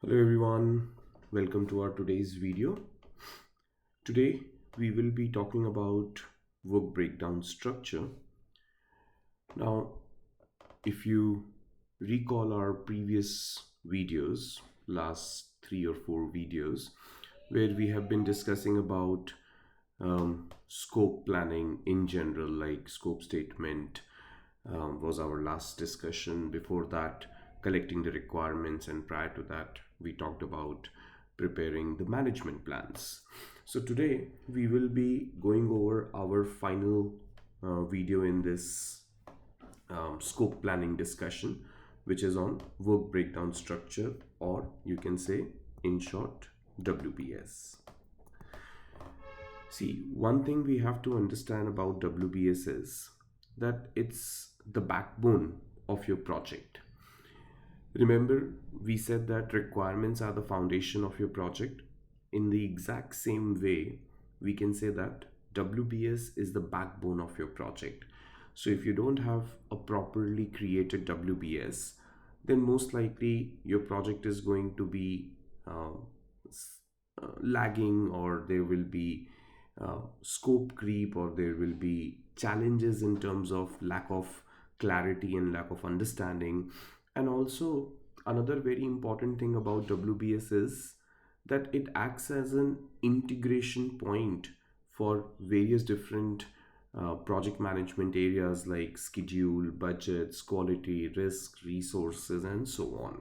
Hello everyone, welcome to our today's video. Today we will be talking about work breakdown structure. Now, if you recall our previous videos, last 3 or 4 videos, where we have been discussing about scope planning in general, like scope statement was our last discussion. Before that, collecting the requirements, and prior to that, we talked about preparing the management plans. So today we will be going over our final video in this scope planning discussion, which is on work breakdown structure, or you can say in short WBS. See, one thing we have to understand about WBS is that it's the backbone of your project. Remember, we said that requirements are the foundation of your project. In the exact same way, we can say that WBS is the backbone of your project. So if you don't have a properly created WBS, then most likely your project is going to be lagging, or there will be scope creep, or there will be challenges in terms of lack of clarity and lack of understanding. And also, another very important thing about WBS is that it acts as an integration point for various different project management areas like schedule, budgets, quality, risk, resources, and so on.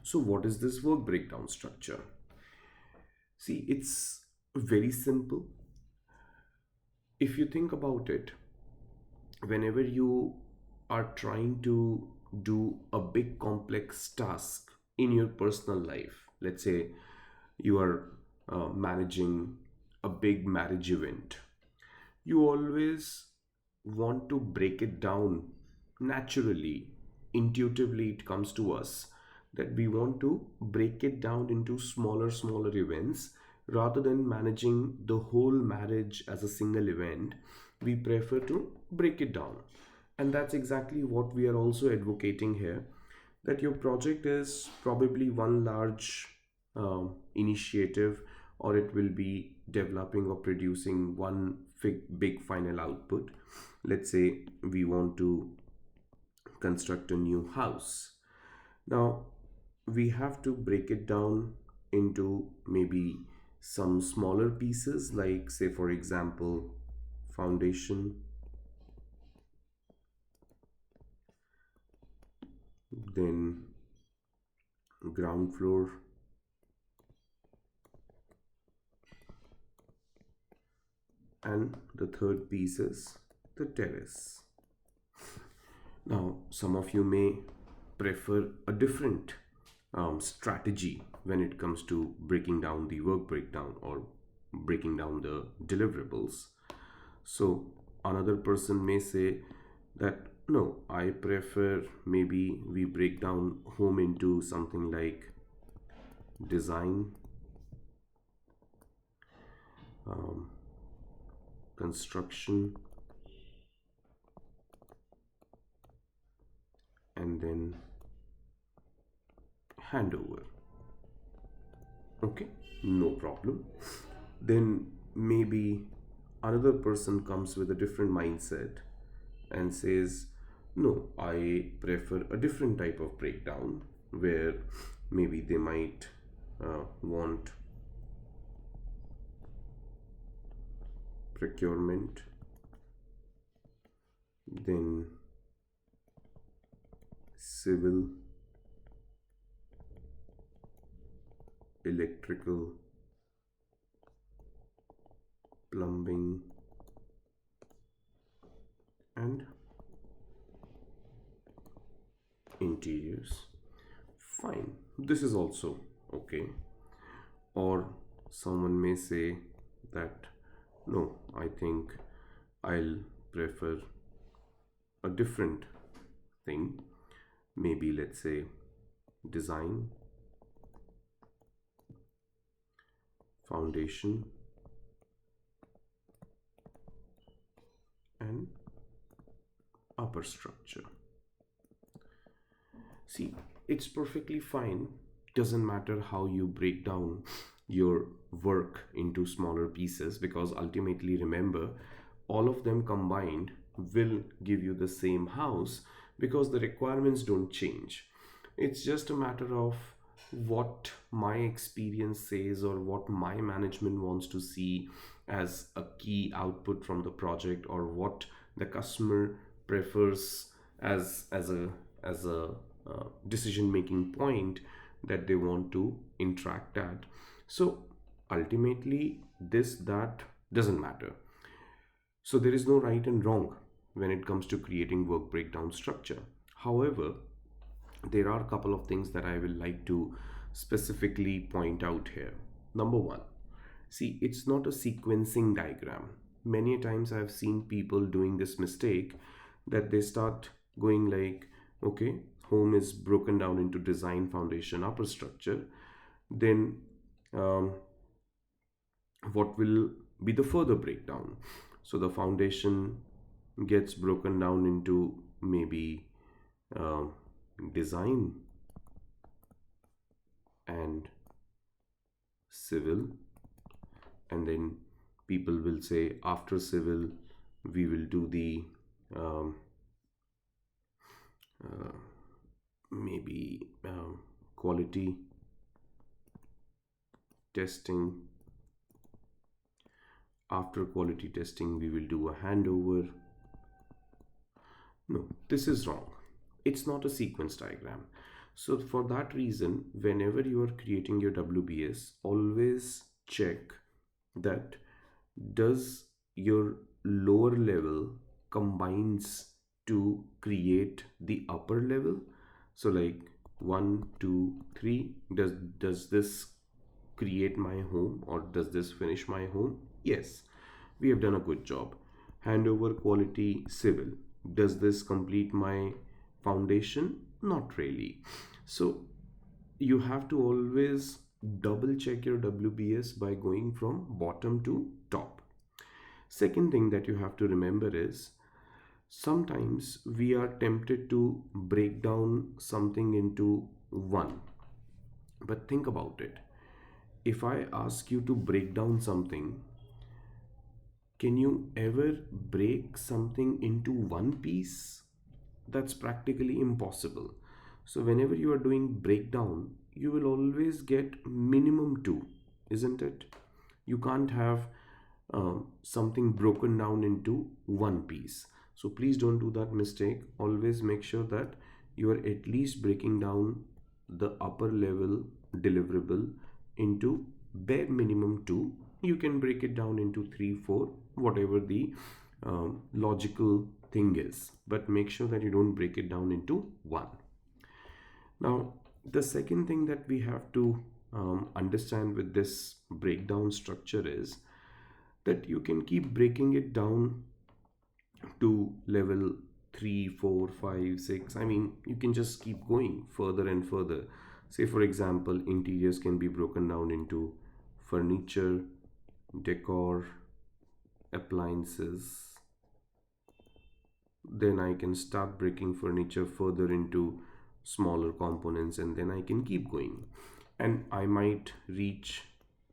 So, what is this work breakdown structure? See, it's very simple. If you think about it, whenever you are trying to do a big complex task in your personal life, let's say you are managing a big marriage event, you always want to break it down naturally. Intuitively it comes to us that we want to break it down into smaller events. Rather than managing the whole marriage as a single event, we prefer to break it down. And that's exactly what we are also advocating here, that your project is probably one large initiative, or it will be developing or producing one big final output. Let's say we want to construct a new house. Now, we have to break it down into maybe some smaller pieces, like, say, for example, foundation, then ground floor, and the third piece is the terrace. Now, some of you may prefer a different strategy when it comes to breaking down the work breakdown or breaking down the deliverables. So, another person may say that no, I prefer maybe we break down home into something like design, um, construction, and then handover. Okay, no problem. Then maybe another person comes with a different mindset and says, no, I prefer a different type of breakdown, where maybe they might want procurement, then civil, electrical, plumbing, and interiors. Fine, this is also okay. Or someone may say that no, I think I'll prefer a different thing. Maybe let's say design, foundation, and upper structure. See, it's perfectly fine doesn't matter how you break down your work into smaller pieces, because ultimately, remember, all of them combined will give you the same house, because the requirements don't change. It's just a matter of what my experience says or what my management wants to see as a key output from the project, or what the customer prefers as a decision making point that they want to interact at. So ultimately, this that doesn't matter. So there is no right and wrong when it comes to creating work breakdown structure. However, there are a couple of things that I will like to specifically point out here. Number one, see, it's not a sequencing diagram. Many times I've seen people doing this mistake, that they start going like, okay, home is broken down into design, foundation, upper structure. Then um, what will be the further breakdown? So the foundation gets broken down into maybe um design and civil, and then people will say after civil we will do the um, uh, maybe quality testing. After quality testing we will do a handover. No, this is wrong. It's not a sequence diagram. So, for that reason, whenever you are creating your WBS, always check that does your lower level combines to create the upper level. So, like 1, 2, 3, does this create my home, or does this finish my home? Yes, we have done a good job. Handover quality civil. Does this complete my foundation? Not really. So you have to always double check your WBS by going from bottom to top. Second thing that you have to remember is sometimes we are tempted to break down something into one. But think about it. If I ask you to break down something, can you ever break something into one piece? That's practically impossible. So, whenever you are doing breakdown, you will always get minimum two, isn't it? You can't have something broken down into one piece. So, please don't do that mistake. Always make sure that you are at least breaking down the upper level deliverable into bare minimum two. You can break it down into three, four, whatever the logical thing is, but make sure that you don't break it down into one. Now, the second thing that we have to understand with this breakdown structure is that you can keep breaking it down to level 3, 4, 5, 6. I mean, you can just keep going further and further. Say, for example, interiors can be broken down into furniture, decor, appliances. Then I can start breaking furniture further into smaller components, and then I can keep going. And I might reach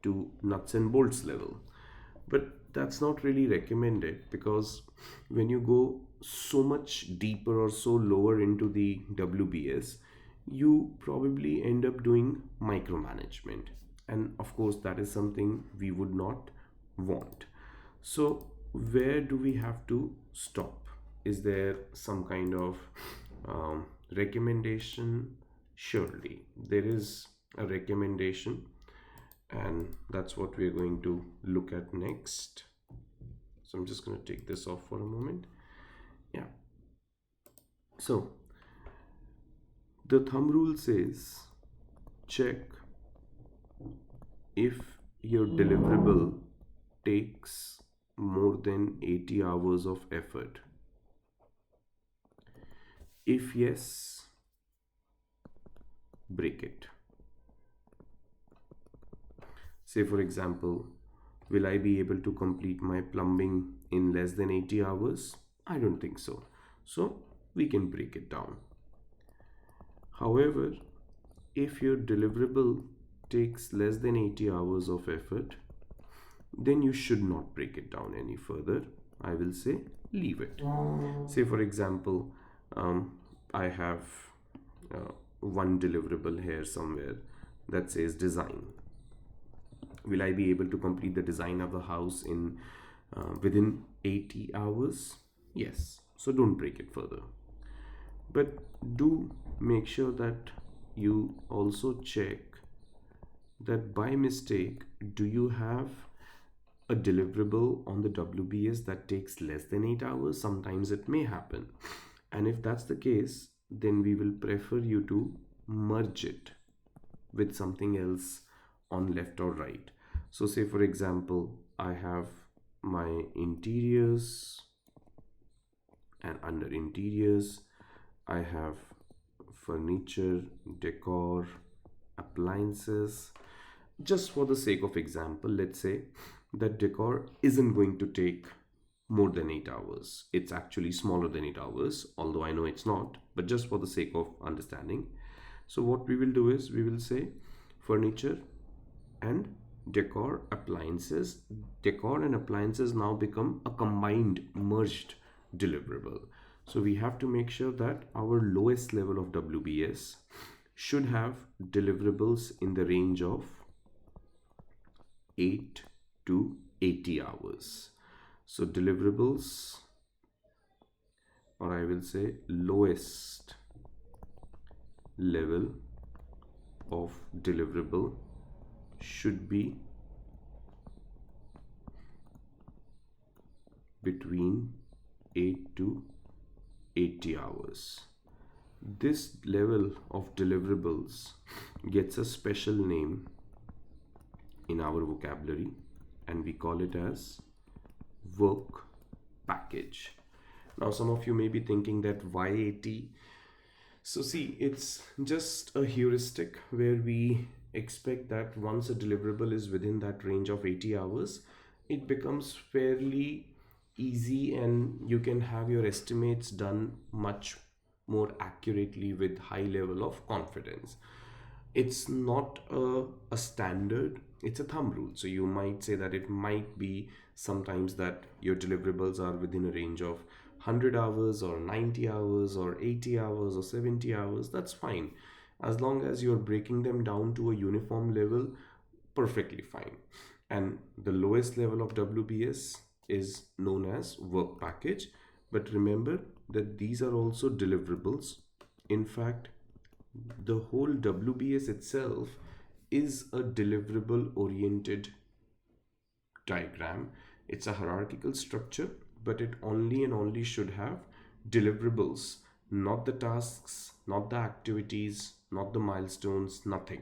to nuts and bolts level. But that's not really recommended, because when you go so much deeper or so lower into the WBS, you probably end up doing micromanagement. And of course, that is something we would not want. So, where do we have to stop? Is there some kind of recommendation? Surely, there is a recommendation, and that's what we're going to look at next. So, I'm just going to take this off for a moment. Yeah. So, the thumb rule says check if your deliverable takes more than 80 hours of effort. If yes, break it. Say, for example, will I be able to complete my plumbing in less than 80 hours? I don't think so. So, we can break it down. However, if your deliverable takes less than 80 hours of effort, then you should not break it down any further. I will say leave it. Say, for example, I have one deliverable here somewhere that says design. Will I be able to complete the design of the house in within 80 hours? Yes. So don't break it further. But do make sure that you also check that by mistake, do you have a deliverable on the WBS that takes less than 8 hours? Sometimes it may happen. And if that's the case, then we will prefer you to merge it with something else on left or right. So say for example, I have my interiors, and under interiors I have furniture, decor, appliances. Just for the sake of example, let's say that decor isn't going to take more than 8 hours. It's actually smaller than 8 hours, although I know it's not, but just for the sake of understanding. So what we will do is we will say furniture and appliances. Decor and appliances now become a combined merged deliverable. So we have to make sure that our lowest level of WBS should have deliverables in the range of 8 to 80 hours. So deliverables, or I will say lowest level of deliverable should be between 8 to 80 hours. This level of deliverables gets a special name in our vocabulary, and we call it as work package. Now some of you may be thinking that why 80? So see, it's just a heuristic where we expect that once a deliverable is within that range of 80 hours, it becomes fairly easy and you can have your estimates done much more accurately with high level of confidence. It's not a standard, it's a thumb rule. So you might say that it might be sometimes that your deliverables are within a range of 100 hours or 90 hours or 80 hours or 70 hours. That's fine, as long as you're breaking them down to a uniform level, perfectly fine. And the lowest level of WBS is known as work package. But remember that these are also deliverables. In fact, the whole WBS itself is a deliverable oriented diagram. It's a hierarchical structure, but it only and only should have deliverables, not the tasks, not the activities, not the milestones, nothing.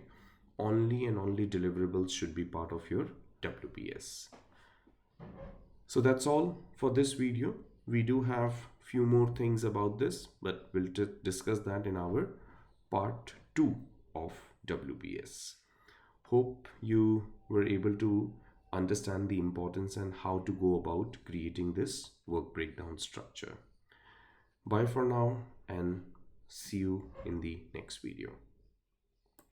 Only and only deliverables should be part of your WBS. So that's all for this video. We do have few more things about this, but we'll discuss that in our part 2 of WBS. Hope you were able to understand the importance and how to go about creating this work breakdown structure. Bye for now and see you in the next video.